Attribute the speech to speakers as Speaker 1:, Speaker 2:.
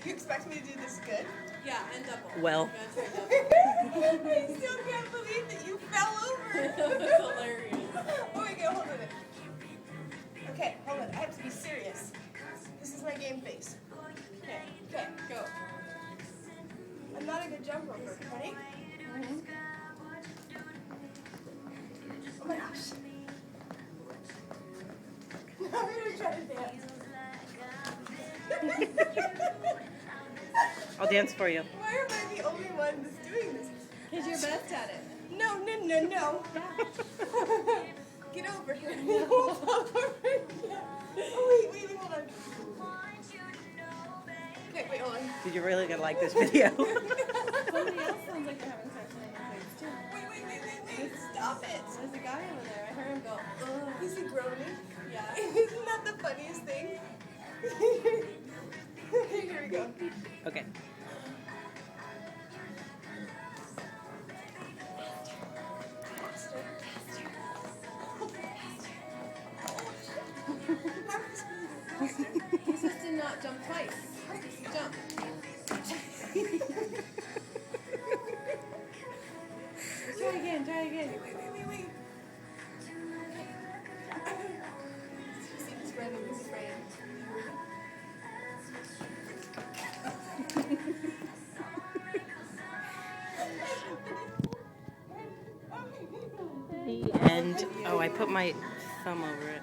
Speaker 1: You expect me to do this good?
Speaker 2: Yeah, and double.
Speaker 3: Well.
Speaker 2: That's double.
Speaker 1: I still can't believe that you fell over.
Speaker 2: That's hilarious.
Speaker 1: Oh my god, hold on. Okay, hold on. I have to be serious. This is my game face. Okay,
Speaker 2: Go.
Speaker 1: I'm not a good jump roper. Ready? Oh my gosh. I'm gonna try to dance.
Speaker 3: I'll dance for you.
Speaker 1: Why am I the only one that's doing this?
Speaker 2: Because you're best at it.
Speaker 1: No. Get over here. Oh, wait, hold on. Okay, wait, hold on.
Speaker 3: Did you really gonna like this video?
Speaker 2: Somebody else sounds like they're having sex in their face too.
Speaker 1: Wait. Stop it.
Speaker 2: There's a guy over there. I heard him go, ugh.
Speaker 1: Is he groaning?
Speaker 2: Yeah.
Speaker 1: Isn't that the funniest thing? Here we go.
Speaker 3: Okay.
Speaker 2: You're supposed to not jump twice. Jump. Try again.
Speaker 1: Wait. See, this is random.
Speaker 3: The end. Oh, I put my thumb over it.